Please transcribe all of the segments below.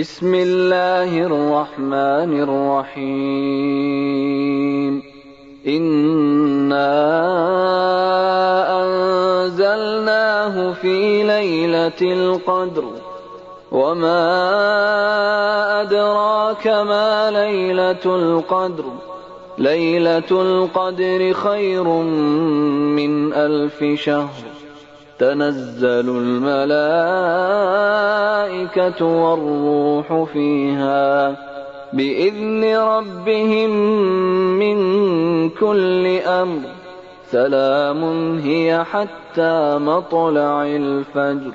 بسم اللہ الرحمن الرحیم انا انزلناہ فی لیلۃ القدر وما ادراک ما لیلۃ القدر لیلۃ القدر خیر من الف شہر تنزل الملائکة والروح فیہا بإذن ربهم من كل امر سلام ہی حتی مطلع الفجر۔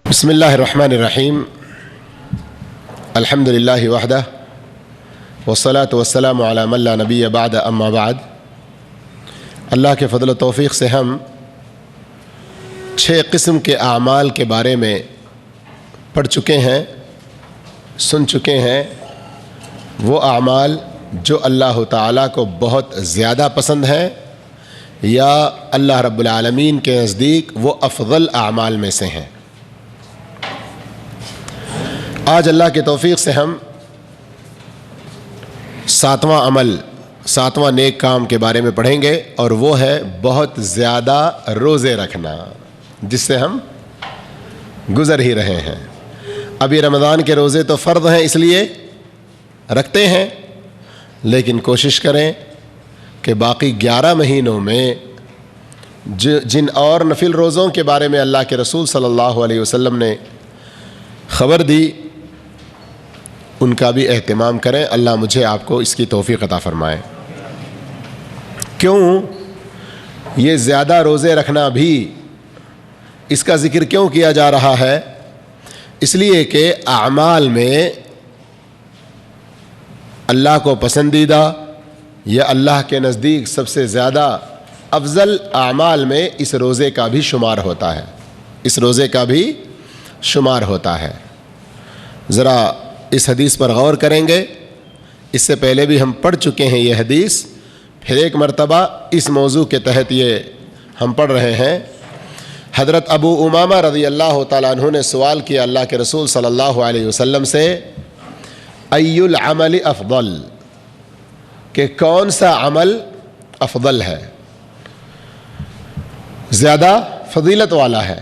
بسم اللہ الرحمن الرحیم الحمد للہ وحدہ والصلاة والسلام علی من لا نبی بعد اما بعد۔ اللہ کے فضل و توفیق سے ہم 6 قسم کے اعمال کے بارے میں پڑھ چکے ہیں، سن چکے ہیں۔ وہ اعمال جو اللہ تعالیٰ کو بہت زیادہ پسند ہیں یا اللہ رب العالمین کے نزدیک وہ افضل اعمال میں سے ہیں۔ آج اللہ کے توفیق سے ہم 7واں عمل، 7واں نیک کام کے بارے میں پڑھیں گے، اور وہ ہے بہت زیادہ روزے رکھنا، جس سے ہم گزر ہی رہے ہیں۔ ابھی رمضان کے روزے تو فرض ہیں اس لیے رکھتے ہیں، لیکن کوشش کریں کہ باقی 11 مہینوں میں جن اور نفل روزوں کے بارے میں اللہ کے رسول صلی اللہ علیہ وسلم نے خبر دی ان کا بھی اہتمام کریں۔ اللہ مجھے آپ کو اس کی توفیق عطا فرمائے۔ کیوں یہ زیادہ روزے رکھنا بھی، اس کا ذکر کیوں کیا جا رہا ہے؟ اس لیے کہ اعمال میں اللہ کو پسندیدہ یا اللہ کے نزدیک سب سے زیادہ افضل اعمال میں اس روزے کا بھی شمار ہوتا ہے، اس روزے کا بھی شمار ہوتا ہے۔ ذرا اس حدیث پر غور کریں گے۔ اس سے پہلے بھی ہم پڑھ چکے ہیں یہ حدیث، پھر ایک مرتبہ اس موضوع کے تحت یہ ہم پڑھ رہے ہیں۔ حضرت ابو امامہ رضی اللہ تعالیٰ عنہ نے سوال کیا اللہ کے رسول صلی اللہ علیہ وسلم سے، ای العمل افضل، کہ کون سا عمل افضل ہے، زیادہ فضیلت والا ہے؟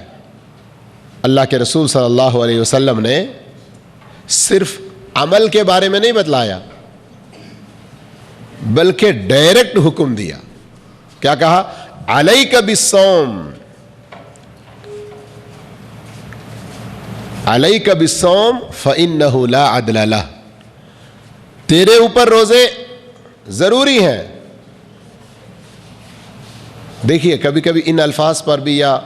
اللہ کے رسول صلی اللہ علیہ وسلم نے صرف عمل کے بارے میں نہیں بتلایا، بلکہ ڈائریکٹ حکم دیا۔ کیا کہا؟ علیک بالصوم، علیک بالصوم فإنہ لا عدل لہ، تیرے اوپر روزے ضروری ہیں۔ دیکھیے کبھی کبھی ان الفاظ پر بھی یا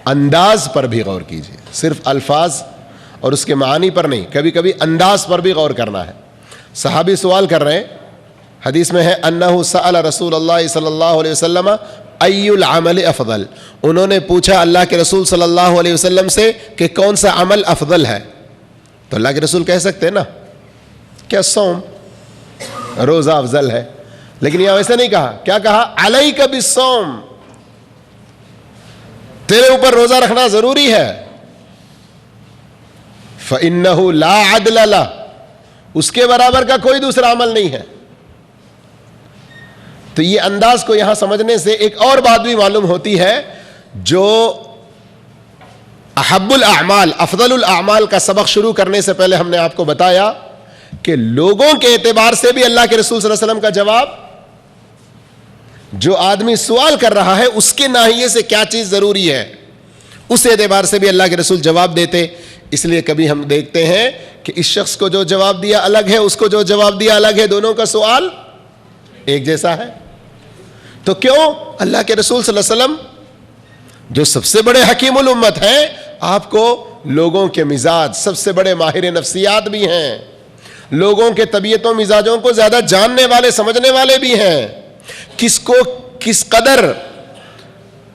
انداز پر بھی غور کیجیے، صرف الفاظ اور اس کے معنی پر نہیں، کبھی کبھی انداز پر بھی غور کرنا ہے۔ صحابی سوال کر رہے ہیں، حدیث میں ہے انہ سأل رسول اللہ صلی اللہ علیہ وسلم ای العمل افضل، انہوں نے پوچھا اللہ کے رسول صلی اللہ علیہ وسلم سے کہ کون سا عمل افضل ہے؟ تو اللہ کے رسول کہہ سکتے ہیں نا کیا صوم، روزہ افضل ہے، لیکن یہاں ویسے نہیں کہا۔ کیا کہا؟ علیک بالصوم، تیرے اوپر روزہ رکھنا ضروری ہے۔ فإنہ لا عدل لہ، اس کے برابر کا کوئی دوسرا عمل نہیں ہے۔ تو یہ انداز کو یہاں سمجھنے سے ایک اور بات بھی معلوم ہوتی ہے، جو احب الاعمال، افضل الاعمال کا سبق شروع کرنے سے پہلے ہم نے آپ کو بتایا کہ لوگوں کے اعتبار سے بھی اللہ کے رسول صلی اللہ علیہ وسلم کا جواب، جو آدمی سوال کر رہا ہے اس کے ناحیے سے کیا چیز ضروری ہے، اس اعتبار سے بھی اللہ کے رسول جواب دیتے۔ اس لیے کبھی ہم دیکھتے ہیں کہ اس شخص کو جو جواب دیا الگ ہے، اس کو جو جواب دیا الگ ہے، دونوں کا سوال ایک جیسا ہے۔ تو کیوں؟ اللہ کے رسول صلی اللہ علیہ وسلم جو سب سے بڑے حکیم الامت ہیں، آپ کو لوگوں کے مزاج، سب سے بڑے ماہر نفسیات بھی ہیں، لوگوں کے طبیعتوں مزاجوں کو زیادہ جاننے والے، سمجھنے والے بھی ہیں، کس کو کس قدر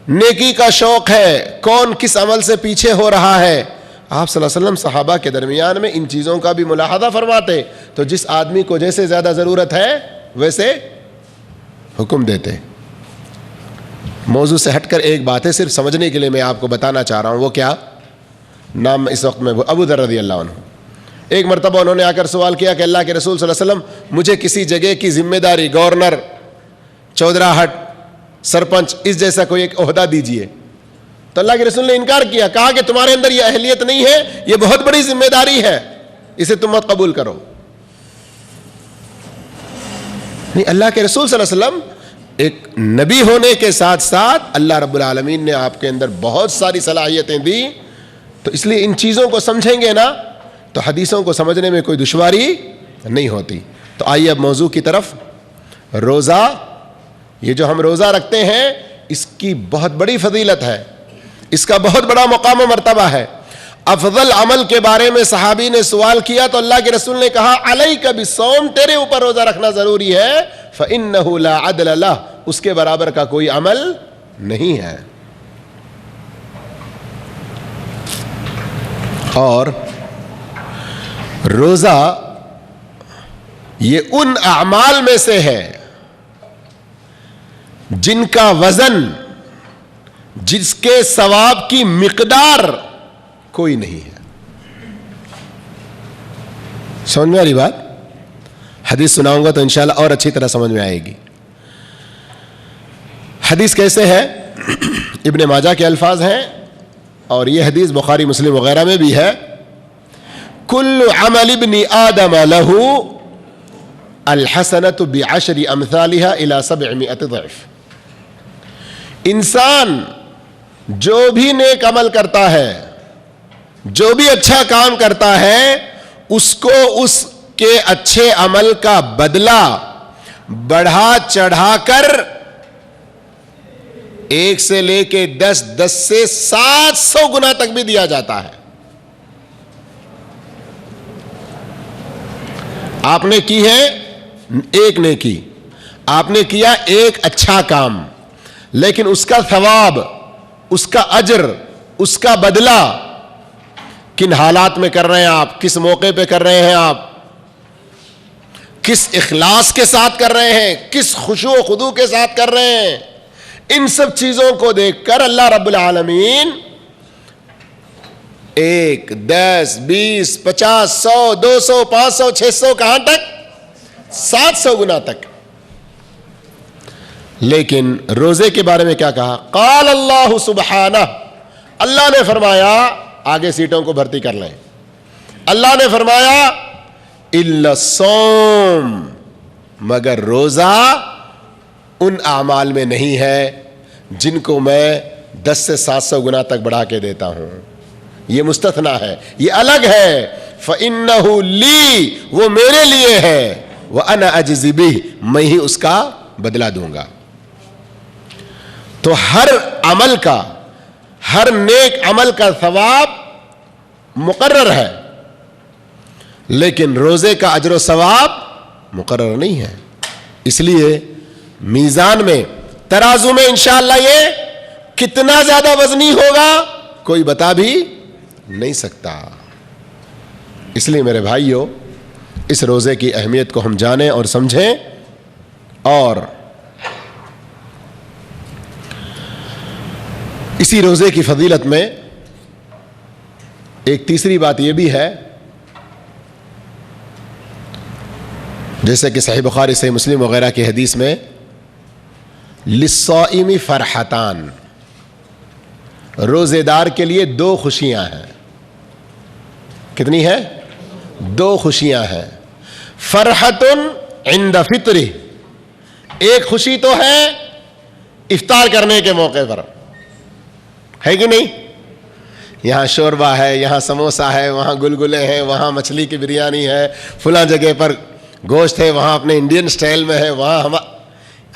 نیکی کا شوق ہے، کون کس عمل سے پیچھے ہو رہا ہے۔ آپ صلی اللہ علیہ وسلم صحابہ کے درمیان میں ان چیزوں کا بھی ملاحظہ فرماتے، تو جس آدمی کو جیسے زیادہ ضرورت ہے ویسے حکم دیتے۔ موضوع سے ہٹ کر ایک بات ہے، صرف سمجھنے کے لیے میں آپ کو بتانا چاہ رہا ہوں، وہ کیا؟ نام اس وقت میں ابو ذر رضی اللہ عنہ، ایک مرتبہ انہوں نے آ کر سوال کیا کہ اللہ کے رسول صلی اللہ علیہ وسلم مجھے کسی جگہ کی ذمہ داری، گورنر، چودراہٹ، سرپنچ، اس جیسا کوئی ایک عہدہ دیجئے. تو اللہ کے رسول نے انکار کیا، کہا کہ تمہارے اندر یہ اہلیت نہیں ہے، یہ بہت بڑی ذمہ داری ہے، اسے تم مت قبول کرو. نہیں، اللہ کے رسول صلی اللہ علیہ وسلم ایک نبی ہونے کے ساتھ ساتھ اللہ رب العالمین نے آپ کے اندر بہت ساری صلاحیتیں دی، تو اس لیے ان چیزوں کو سمجھیں گے نا تو حدیثوں کو سمجھنے میں کوئی دشواری نہیں ہوتی. تو آئیے اب موضوع کی طرف. روزہ، یہ جو ہم روزہ رکھتے ہیں اس کی بہت بڑی فضیلت ہے، اس کا بہت بڑا مقام و مرتبہ ہے. افضل عمل کے بارے میں صحابی نے سوال کیا تو اللہ کے رسول نے کہا علیک بالصوم، تیرے اوپر روزہ رکھنا ضروری ہے. فإنہ لا عدل لہ، اس کے برابر کا کوئی عمل نہیں ہے. اور روزہ یہ ان اعمال میں سے ہے جن کا وزن، جس کے ثواب کی مقدار کوئی نہیں ہے. سمجھ میں آ رہی بات؟ حدیث سناؤں گا تو انشاءاللہ اور اچھی طرح سمجھ میں آئے گی. حدیث کیسے ہے؟ ابن ماجہ کے الفاظ ہیں اور یہ حدیث بخاری مسلم وغیرہ میں بھی ہے. کل عمل ابن آدم لہ الحسنۃ بعشر امثالها الى 700 ضعف. انسان جو بھی نیک عمل کرتا ہے، جو بھی اچھا کام کرتا ہے، اس کو اس کے اچھے عمل کا بدلہ بڑھا چڑھا کر 1 سے لے کے 10 سے 700 گنا تک بھی دیا جاتا ہے. آپ نے کی ہے ایک نیکی، آپ نے کیا ایک اچھا کام، لیکن اس کا ثواب، اس کا اجر، اس کا بدلہ کن حالات میں کر رہے ہیں آپ، کس موقع پہ کر رہے ہیں آپ، کس اخلاص کے ساتھ کر رہے ہیں، کس خشوع و خضوع کے ساتھ کر رہے ہیں، ان سب چیزوں کو دیکھ کر اللہ رب العالمین 1 10 20 50 100 200 500 600 کہاں تک؟ 700 گنا تک. لیکن روزے کے بارے میں کیا کہا؟ قال اللہ سبحانہ، اللہ نے فرمایا، آگے سیٹوں کو بھرتی کر لیں، اللہ نے فرمایا الا الصوم، مگر روزہ ان اعمال میں نہیں ہے جن کو میں 10 سے 700 گنا تک بڑھا کے دیتا ہوں. یہ مستثنا ہے، یہ الگ ہے. فإنہ لی، وہ میرے لیے ہے، وأنا أجزي به، میں ہی اس کا بدلہ دوں گا. تو ہر عمل کا، ہر نیک عمل کا ثواب مقرر ہے، لیکن روزے کا اجر و ثواب مقرر نہیں ہے. اس لیے میزان میں، ترازو میں انشاءاللہ یہ کتنا زیادہ وزنی ہوگا کوئی بتا بھی نہیں سکتا. اس لیے میرے بھائیوں، اس روزے کی اہمیت کو ہم جانیں اور سمجھیں. اور اسی روزے کی فضیلت میں ایک تیسری بات یہ بھی ہے، جیسے کہ صحیح بخاری، صحیح مسلم وغیرہ کی حدیث میں للصائم فرحتان، روزے دار کے لیے 2 خوشیاں ہیں. کتنی ہے؟ 2 خوشیاں ہیں. فرحت عند فطرہ، ایک خوشی تو ہے افطار کرنے کے موقع پر، ہے کہ نہیں؟ یہاں شوربہ ہے، یہاں سموسا ہے، وہاں گلگلے ہیں، وہاں مچھلی کی بریانی ہے، فلاں جگہ پر گوشت ہے، وہاں اپنے انڈین سٹائل میں ہے، وہاں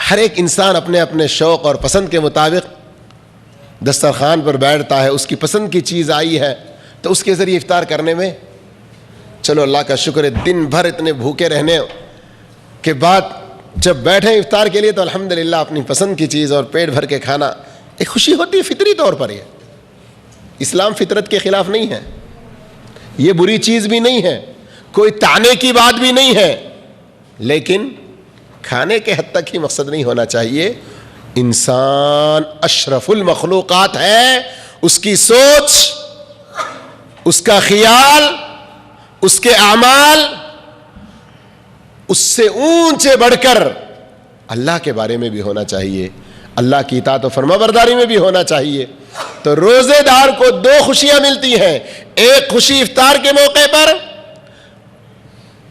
ہر ایک انسان اپنے اپنے شوق اور پسند کے مطابق دسترخوان پر بیٹھتا ہے. اس کی پسند کی چیز آئی ہے تو اس کے ذریعے افطار کرنے میں، چلو اللہ کا شکر ہے، دن بھر اتنے بھوکے رہنے کے بعد جب بیٹھے افطار کے لیے تو الحمدللہ اپنی پسند کی چیز اور پیٹ بھر کے کھانا، ایک خوشی ہوتی ہے فطری طور پر. یہ اسلام فطرت کے خلاف نہیں ہے، یہ بری چیز بھی نہیں ہے، کوئی طعنے کی بات بھی نہیں ہے، لیکن کھانے کے حد تک ہی مقصد نہیں ہونا چاہیے. انسان اشرف المخلوقات ہے، اس کی سوچ، اس کا خیال، اس کے اعمال اس سے اونچے بڑھ کر اللہ کے بارے میں بھی ہونا چاہیے, اللہ کی اطاعت و فرما برداری میں بھی ہونا چاہیے. تو روزے دار کو دو خوشیاں ملتی ہیں, ایک خوشی افطار کے موقع پر,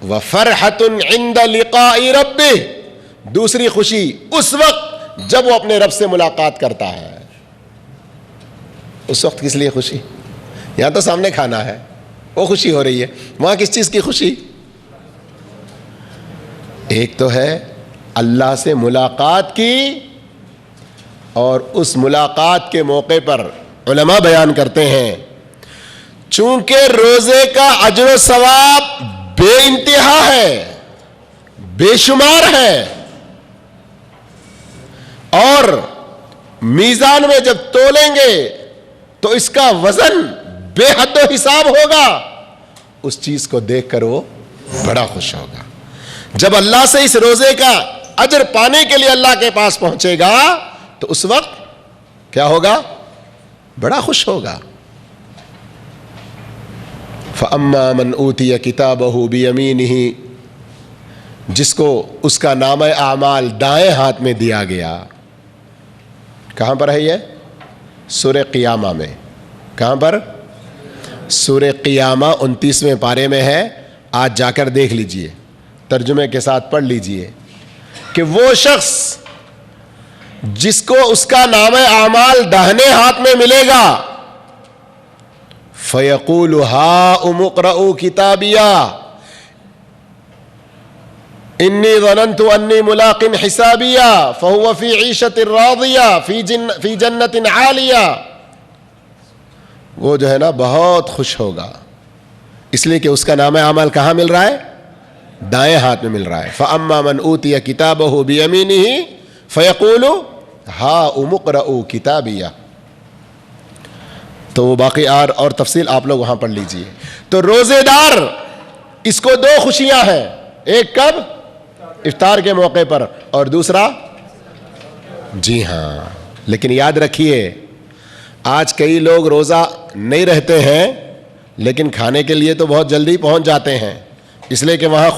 وَفَرْحَةٌ عِنْدَ لِقَاءِ رَبِّهِ, دوسری خوشی اس وقت جب وہ اپنے رب سے ملاقات کرتا ہے. اس وقت کس لیے خوشی؟ یہاں تو سامنے کھانا ہے, وہ خوشی ہو رہی ہے, وہاں کس چیز کی خوشی؟ ایک تو ہے اللہ سے ملاقات کی, اور اس ملاقات کے موقع پر علماء بیان کرتے ہیں چونکہ روزے کا اجر و ثواب بے انتہا ہے, بے شمار ہے, اور میزان میں جب تولیں گے تو اس کا وزن بے حد و حساب ہوگا, اس چیز کو دیکھ کر وہ بڑا خوش ہوگا. جب اللہ سے اس روزے کا اجر پانے کے لیے اللہ کے پاس پہنچے گا تو اس وقت کیا ہوگا؟ بڑا خوش ہوگا. فَأَمَّا مَنْ أُوتِيَ كِتَابَهُ بِيَمِينِهِ, جس کو اس کا نامہ اعمال دائیں ہاتھ میں دیا گیا. کہاں پر ہے یہ؟ سورہ قیامہ میں. کہاں پر؟ سورہ قیامہ 29ویں پارے میں ہے. آج جا کر دیکھ لیجئے, ترجمے کے ساتھ پڑھ لیجئے کہ وہ شخص جس کو اس کا نامہ اعمال داہنے ہاتھ میں ملے گا, فَيَقُولُ هَاؤُمُ اقْرَءُوا كِتَابِيَهْ إِنِّي ظَنَنْتُ أَنِّي مُلَاقٍ حِسَابِيَهْ فَهُوَ فِي عِيشَةٍ رَاضِيَةٍ فِي جَنَّةٍ عَالِيَةٍ. وہ جو ہے نا بہت خوش ہوگا, اس لیے کہ اس کا نامہ اعمال کہاں مل رہا ہے؟ دائیں ہاتھ میں مل رہا ہے. فَأَمَّا مَنْ أُوتِيَ كِتَابَهُ بِيَمِينِهِ فَيَقُولُ هَاؤُمُ اقْرَءُوا كِتَابِيَهْ. تو وہ باقی اور تفصیل آپ لوگ وہاں پڑھ لیجئے. تو روزے دار اس کو دو خوشیاں ہیں, ایک کب؟ افطار کے موقع پر, اور دوسرا, جی ہاں, لیکن یاد رکھیے آج کئی لوگ روزہ نہیں رہتے ہیں لیکن کھانے کے لیے تو بہت جلدی پہنچ جاتے ہیں, اس لیے کہ وہاں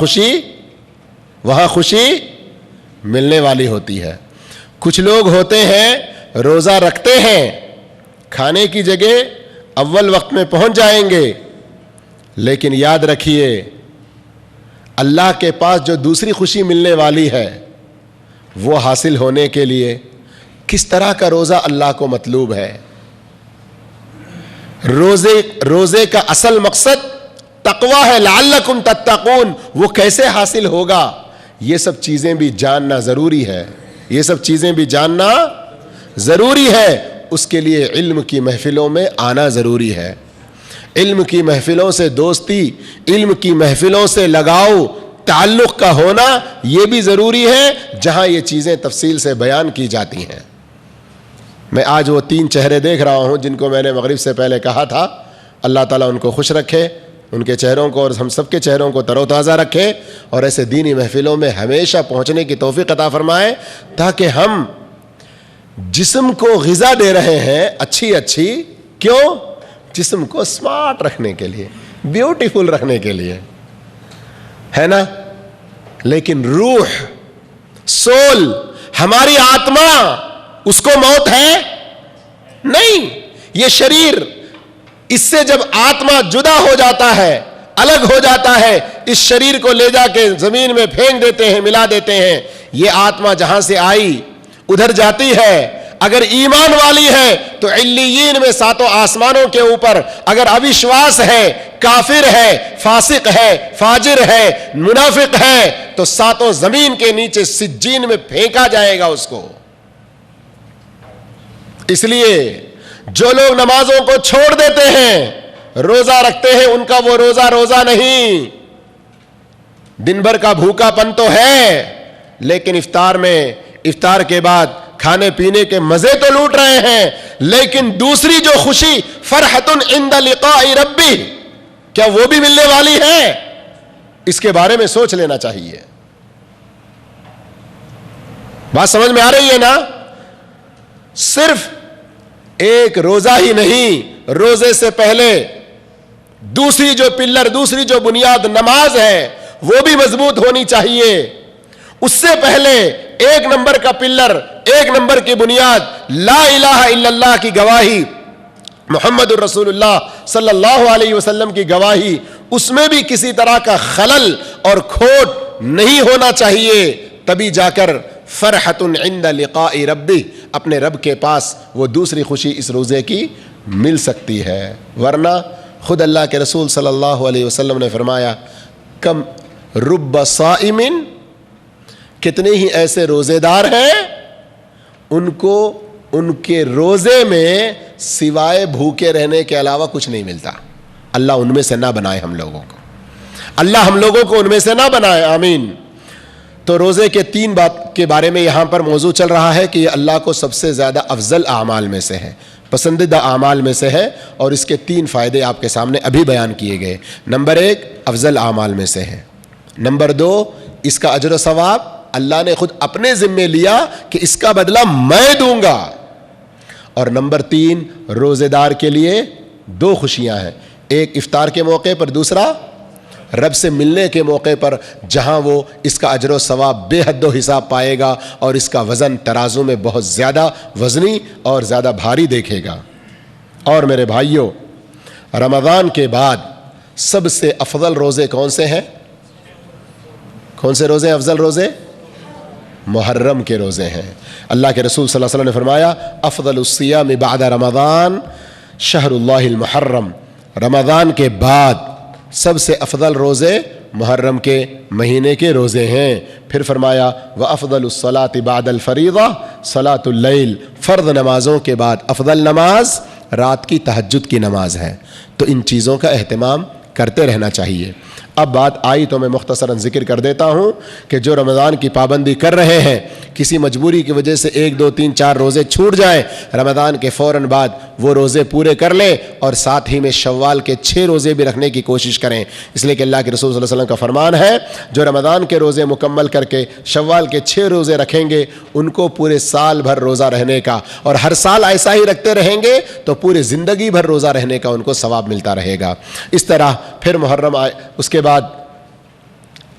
خوشی ملنے والی ہوتی ہے. کچھ لوگ ہوتے ہیں روزہ رکھتے ہیں, کھانے کی جگہ اول وقت میں پہنچ جائیں گے, لیکن یاد رکھیے اللہ کے پاس جو دوسری خوشی ملنے والی ہے وہ حاصل ہونے کے لیے کس طرح کا روزہ اللہ کو مطلوب ہے. روزے کا اصل مقصد تقویٰ ہے, لعلکم تتقون. وہ کیسے حاصل ہوگا یہ سب چیزیں بھی جاننا ضروری ہے, یہ سب چیزیں بھی جاننا ضروری ہے. اس کے لیے علم کی محفلوں میں آنا ضروری ہے, علم کی محفلوں سے دوستی, علم کی محفلوں سے لگاؤ, تعلق کا ہونا یہ بھی ضروری ہے جہاں یہ چیزیں تفصیل سے بیان کی جاتی ہیں. میں آج وہ 3 چہرے دیکھ رہا ہوں جن کو میں نے مغرب سے پہلے کہا تھا, اللہ تعالیٰ ان کو خوش رکھے, ان کے چہروں کو اور ہم سب کے چہروں کو تر و تازہ رکھے, اور ایسے دینی محفلوں میں ہمیشہ پہنچنے کی توفیق عطا فرمائے تاکہ ہم جسم کو غذا دے رہے ہیں اچھی, کیوں؟ جسم کو سمارٹ رکھنے کے لیے, بیوٹیفل رکھنے کے لیے, ہے نا. لیکن روح, سول, ہماری آتما, اس کو موت ہے نہیں. یہ شریر, اس سے جب آتما جدا ہو جاتا ہے, الگ ہو جاتا ہے, اس شریر کو لے جا کے زمین میں پھینک دیتے ہیں, ملا دیتے ہیں. یہ آتما جہاں سے آئی ادھر جاتی ہے. اگر ایمان والی ہے تو علیین میں 7 آسمانوں کے اوپر, اگر اوشواس ہے, کافر ہے, فاسق ہے, فاجر ہے, منافق ہے, تو 7 زمین کے نیچے سجین میں پھینکا جائے گا اس کو. اس لیے جو لوگ نمازوں کو چھوڑ دیتے ہیں, روزہ رکھتے ہیں, ان کا وہ روزہ نہیں. دن بھر کا بھوکا پن تو ہے, لیکن افطار کے بعد کھانے پینے کے مزے تو لوٹ رہے ہیں, لیکن دوسری جو خوشی فرحۃ عند لقاء ربی, کیا وہ بھی ملنے والی ہے؟ اس کے بارے میں سوچ لینا چاہیے. بات سمجھ میں آ رہی ہے نا؟ صرف ایک روزہ ہی نہیں, روزے سے پہلے دوسری جو پلر، دوسری جو بنیاد نماز ہے وہ بھی مضبوط ہونی چاہیے. اس سے پہلے ایک نمبر کا پلر، ایک نمبر کی بنیاد لا الہ الا اللہ کی گواہی، محمد الرسول اللہ صلی اللہ علیہ وسلم کی گواہی، اس میں بھی کسی طرح کا خلل اور کھوٹ نہیں ہونا چاہیے. تبھی جا کر فرحۃ عند لقاء ربی، اپنے رب کے پاس وہ دوسری خوشی اس روزے کی مل سکتی ہے. ورنہ خود اللہ کے رسول صلی اللہ علیہ وسلم نے فرمایا کم رب صائم، کتنے ہی ایسے روزے دار ہیں ان کو ان کے روزے میں سوائے بھوکے رہنے کے علاوہ کچھ نہیں ملتا. اللہ ان میں سے نہ بنائے ہم لوگوں کو، اللہ ہم لوگوں کو ان میں سے نہ بنائے، آمین. تو روزے کے 3 بات کے بارے میں یہاں پر موضوع چل رہا ہے کہ یہ اللہ کو سب سے زیادہ افضل اعمال میں سے ہے، پسندیدہ اعمال میں سے ہے، اور اس کے 3 فائدے آپ کے سامنے ابھی بیان کیے گئے. نمبر 1 افضل اعمال میں سے ہے. نمبر 2 اس کا اجر و ثواب اللہ نے خود اپنے ذمے لیا کہ اس کا بدلہ میں دوں گا. اور نمبر 3 روزے دار کے لیے 2 خوشیاں ہیں، ایک افطار کے موقع پر، دوسرا رب سے ملنے کے موقع پر، جہاں وہ اس کا اجر و ثواب بے حد و حساب پائے گا اور اس کا وزن ترازو میں بہت زیادہ وزنی اور زیادہ بھاری دیکھے گا. اور میرے بھائیوں، رمضان کے بعد سب سے افضل روزے کون سے ہیں؟ کون سے روزے افضل روزے؟ محرم کے روزے ہیں. اللہ کے رسول صلی اللہ علیہ وسلم نے فرمایا افضل الصیام بعد رمضان شہر اللہ المحرم، رمضان کے بعد سب سے افضل روزے محرم کے مہینے کے روزے ہیں. پھر فرمایا وَأَفْضَلُ الصَّلَاةِ بَعْدَ الْفَرِيضَةِ صَلَاةُ اللَّيْلِ، فرض نمازوں کے بعد افضل نماز رات کی تہجد کی نماز ہے. تو ان چیزوں کا اہتمام کرتے رہنا چاہیے. اب بات آئی تو میں مختصراً ذکر کر دیتا ہوں کہ جو رمضان کی پابندی کر رہے ہیں، کسی مجبوری کی وجہ سے 1 2 3 4 روزے چھوٹ جائیں، رمضان کے فوراً بعد وہ روزے پورے کر لیں، اور ساتھ ہی میں شوال کے 6 روزے بھی رکھنے کی کوشش کریں. اس لیے کہ اللہ کے رسول صلی اللہ علیہ وسلم کا فرمان ہے جو رمضان کے روزے مکمل کر کے شوال کے 6 روزے رکھیں گے ان کو پورے سال بھر روزہ رہنے کا، اور ہر سال ایسا ہی رکھتے رہیں گے تو پورے زندگی بھر روزہ رہنے کا ان کو ثواب ملتا رہے گا. اس طرح پھر محرم آئے، اس کے بعد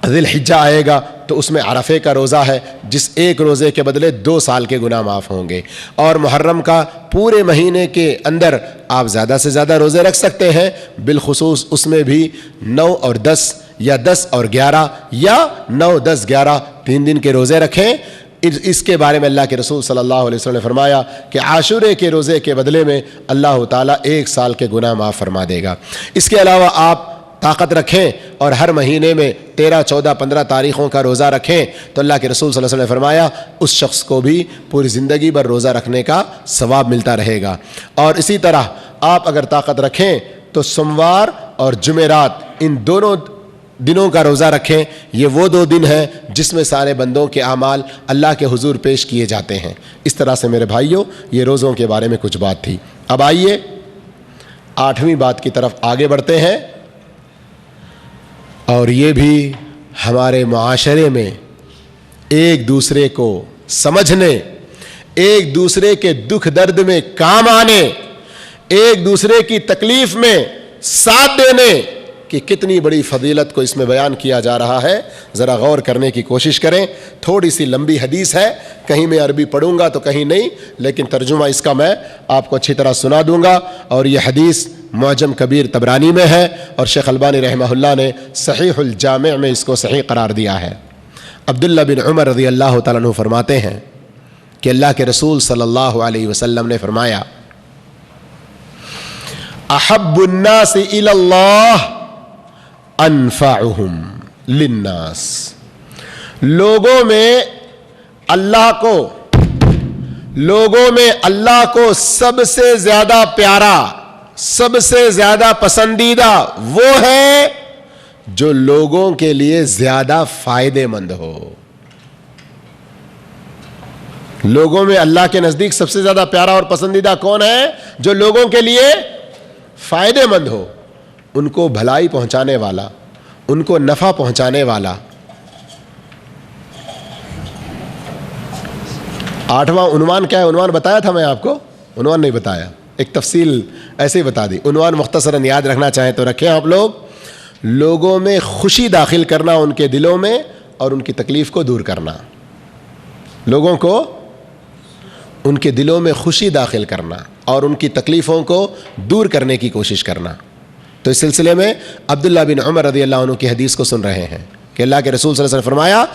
ذی الحجہ آئے گا تو اس میں عرفے کا روزہ ہے، جس ایک روزے کے بدلے 2 سال کے گناہ معاف ہوں گے. اور محرم کا پورے مہینے کے اندر آپ زیادہ سے زیادہ روزے رکھ سکتے ہیں، بالخصوص اس میں بھی 9 اور 10 یا 10 اور 11 یا 9 10 11 3 دن کے روزے رکھیں. اس کے بارے میں اللہ کے رسول صلی اللہ علیہ وسلم نے فرمایا کہ عاشورے کے روزے کے بدلے میں اللہ تعالیٰ 1 سال کے گناہ معاف فرما دے گا. اس کے علاوہ آپ طاقت رکھیں اور ہر مہینے میں 13 14 15 تاریخوں کا روزہ رکھیں تو اللہ کے رسول صلی اللہ علیہ وسلم نے فرمایا اس شخص کو بھی پوری زندگی بھر روزہ رکھنے کا ثواب ملتا رہے گا. اور اسی طرح آپ اگر طاقت رکھیں تو سوموار اور جمعرات ان دونوں دنوں کا روزہ رکھیں. یہ وہ 2 دن ہیں جس میں سارے بندوں کے اعمال اللہ کے حضور پیش کیے جاتے ہیں. اس طرح سے میرے بھائیوں یہ روزوں کے بارے میں کچھ بات تھی. اب آئیے 8ویں بات کی طرف آگے بڑھتے ہیں، اور یہ بھی ہمارے معاشرے میں ایک دوسرے کو سمجھنے، ایک دوسرے کے دکھ درد میں کام آنے، ایک دوسرے کی تکلیف میں ساتھ دینے کی کتنی بڑی فضیلت کو اس میں بیان کیا جا رہا ہے. ذرا غور کرنے کی کوشش کریں. تھوڑی سی لمبی حدیث ہے، کہیں میں عربی پڑھوں گا تو کہیں نہیں، لیکن ترجمہ اس کا میں آپ کو اچھی طرح سنا دوں گا. اور یہ حدیث معجم کبیر طبرانی میں ہے، اور شیخ البانی رحمہ اللہ نے صحیح الجامع میں اس کو صحیح قرار دیا ہے. عبداللہ بن عمر رضی اللہ تعالیٰ عنہ فرماتے ہیں کہ اللہ کے رسول صلی اللہ علیہ وسلم نے فرمایا احب الناس الی اللہ انفعہم للناس، لوگوں میں اللہ کو سب سے زیادہ پیارا، سب سے زیادہ پسندیدہ وہ ہے جو لوگوں کے لیے زیادہ فائدے مند ہو. لوگوں میں اللہ کے نزدیک سب سے زیادہ پیارا اور پسندیدہ کون ہے؟ جو لوگوں کے لیے فائدے مند ہو، ان کو بھلائی پہنچانے والا، ان کو نفع پہنچانے والا. 8واں عنوان کیا ہے؟ عنوان بتایا تھا میں آپ کو؟ عنوان نہیں بتایا. ایک تفصیل ایسے ہی بتا دی, عنوان مختصراً یاد رکھنا چاہیں تو رکھیں آپ لوگ, لوگوں میں خوشی داخل کرنا ان کے دلوں میں اور ان کی تکلیف کو دور کرنا. لوگوں کو ان کے دلوں میں خوشی داخل کرنا اور ان کی تکلیفوں کو دور کرنے کی کوشش کرنا. تو اس سلسلے میں عبداللہ بن عمر رضی اللہ عنہ کی حدیث کو سن رہے ہیں کہ اللہ کے رسول صلی اللہ علیہ وسلم نے فرمایا,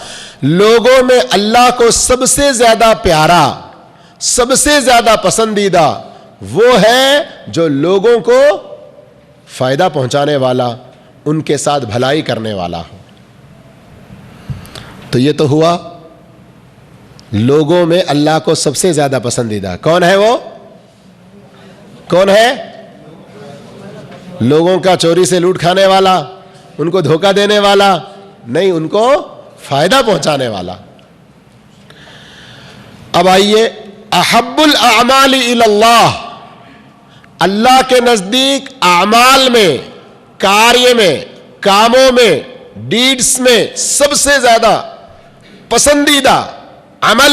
لوگوں میں اللہ کو سب سے زیادہ پیارا, سب سے زیادہ پسندیدہ وہ ہے جو لوگوں کو فائدہ پہنچانے والا, ان کے ساتھ بھلائی کرنے والا ہو. تو یہ تو ہوا لوگوں میں اللہ کو سب سے زیادہ پسندیدہ کون ہے, وہ کون ہے؟ لوگوں کا چوری سے لوٹ کھانے والا, ان کو دھوکہ دینے والا نہیں, ان کو فائدہ پہنچانے والا. اب آئیے, احب الاعمال الی اللہ, اللہ کے نزدیک اعمال میں, کاریہ میں, کاموں میں, ڈیڈس میں سب سے زیادہ پسندیدہ عمل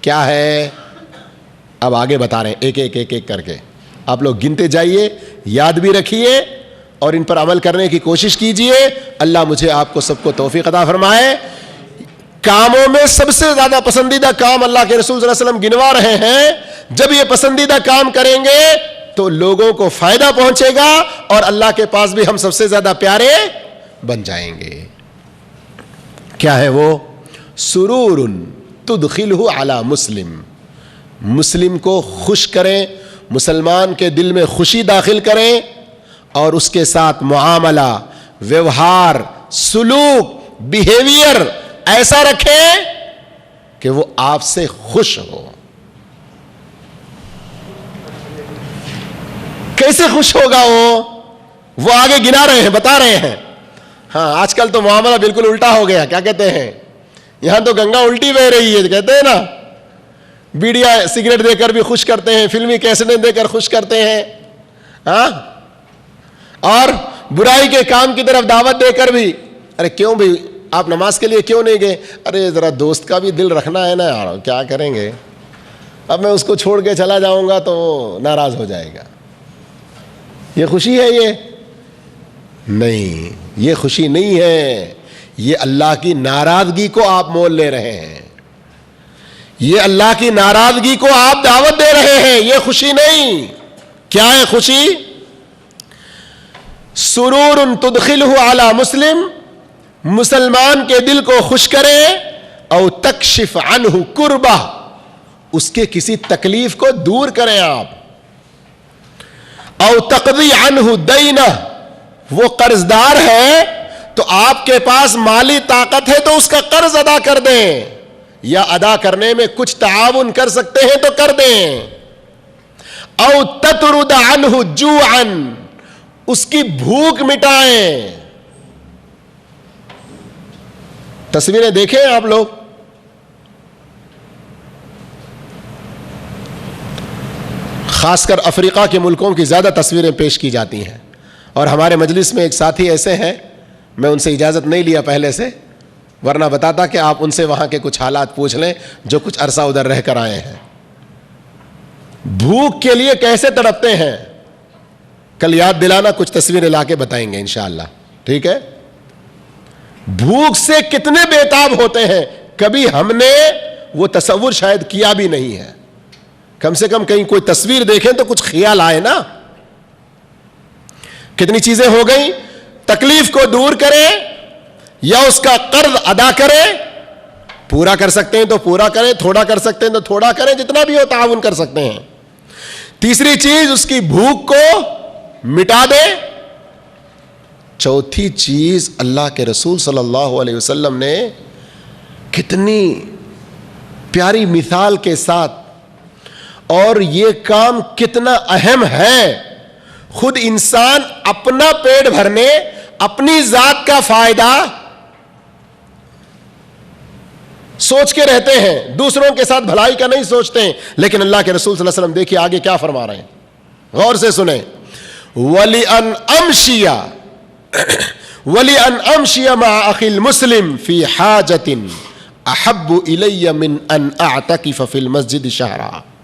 کیا ہے؟ اب آگے بتا رہے ہیں ایک ایک ایک ایک کر کے, آپ لوگ گنتے جائیے, یاد بھی رکھیے اور ان پر عمل کرنے کی کوشش کیجئے. اللہ مجھے آپ کو سب کو توفیق عطا فرمائے. کاموں میں سب سے زیادہ پسندیدہ کام اللہ کے رسول صلی اللہ علیہ وسلم گنوا رہے ہیں. جب یہ پسندیدہ کام کریں گے تو لوگوں کو فائدہ پہنچے گا اور اللہ کے پاس بھی ہم سب سے زیادہ پیارے بن جائیں گے. کیا ہے وہ؟ سرور تدخلہ علی مسلم, مسلم کو خوش کریں, مسلمان کے دل میں خوشی داخل کریں اور اس کے ساتھ معاملہ, ویوہار, سلوک, بیہیویئر ایسا رکھیں کہ وہ آپ سے خوش ہو. کیسے خوش ہوگا وہ آگے گنا رہے ہیں, بتا رہے ہیں. ہاں آج کل تو معاملہ بالکل الٹا ہو گیا. کیا کہتے ہیں, یہاں تو گنگا الٹی بہ رہی ہے کہتے ہیں نا, بیڑیا سگریٹ دے کر بھی خوش کرتے ہیں, فلمی کیسٹیں دے کر خوش کرتے ہیں, ہاں, اور برائی کے کام کی طرف دعوت دے کر بھی, ارے کیوں بھی آپ نماز کے لیے کیوں نہیں گئے؟ ارے ذرا دوست کا بھی دل رکھنا ہے نا یار, کیا کریں گے, اب میں اس کو چھوڑ کے چلا جاؤں گا تو وہ ناراض ہو جائے گا. یہ خوشی ہے؟ یہ نہیں, یہ خوشی نہیں ہے. یہ اللہ کی ناراضگی کو آپ مول لے رہے ہیں, یہ اللہ کی ناراضگی کو آپ دعوت دے رہے ہیں. یہ خوشی نہیں. کیا ہے خوشی؟ سرور تدخلہ علی مسلم, مسلمان کے دل کو خوش کرے, او تکشف عنہ کربہ, اس کے کسی تکلیف کو دور کریں آپ, او تقضی عنہ دینہ, وہ قرض دار ہے تو آپ کے پاس مالی طاقت ہے تو اس کا قرض ادا کر دیں, یا ادا کرنے میں کچھ تعاون کر سکتے ہیں تو کر دیں. او تطرد عنہ جوعا, اس کی بھوک مٹائیں. تصویریں دیکھیں آپ لوگ, خاص کر افریقہ کے ملکوں کی زیادہ تصویریں پیش کی جاتی ہیں. اور ہمارے مجلس میں ایک ساتھی ایسے ہیں, میں ان سے اجازت نہیں لیا پہلے سے, ورنہ بتاتا کہ آپ ان سے وہاں کے کچھ حالات پوچھ لیں جو کچھ عرصہ ادھر رہ کر آئے ہیں. بھوک کے لیے کیسے تڑپتے ہیں, کل یاد دلانا, کچھ تصویریں لا کے بتائیں گے انشاءاللہ, ٹھیک ہے. بھوک سے کتنے بےتاب ہوتے ہیں, کبھی ہم نے وہ تصور شاید کیا بھی نہیں ہے. کم سے کم کہیں کوئی تصویر دیکھیں تو کچھ خیال آئے نا. کتنی چیزیں ہو گئیں, تکلیف کو دور کریں یا اس کا قرض ادا کریں, پورا کر سکتے ہیں تو پورا کریں, تھوڑا کر سکتے ہیں تو تھوڑا کریں, جتنا بھی ہو تعاون کر سکتے ہیں. تیسری چیز, اس کی بھوک کو مٹا دیں. چوتھی چیز, اللہ کے رسول صلی اللہ علیہ وسلم نے کتنی پیاری مثال کے ساتھ, اور یہ کام کتنا اہم ہے, خود انسان اپنا پیٹ بھرنے, اپنی ذات کا فائدہ سوچ کے رہتے ہیں, دوسروں کے ساتھ بھلائی کا نہیں سوچتے ہیں. لیکن اللہ کے رسول صلی اللہ علیہ وسلم دیکھیے آگے کیا فرما رہے ہیں, غور سے سنیں. وَلِأَنْ أَمْشِيَ مَعَ أَخِي الْمُسْلِمِ فِي حَاجَةٍ أَحَبُّ إِلَيَّ مِنْ أَنْ أَعْتَكِفَ فِي الْمَسْجِدِ شَهْرًا.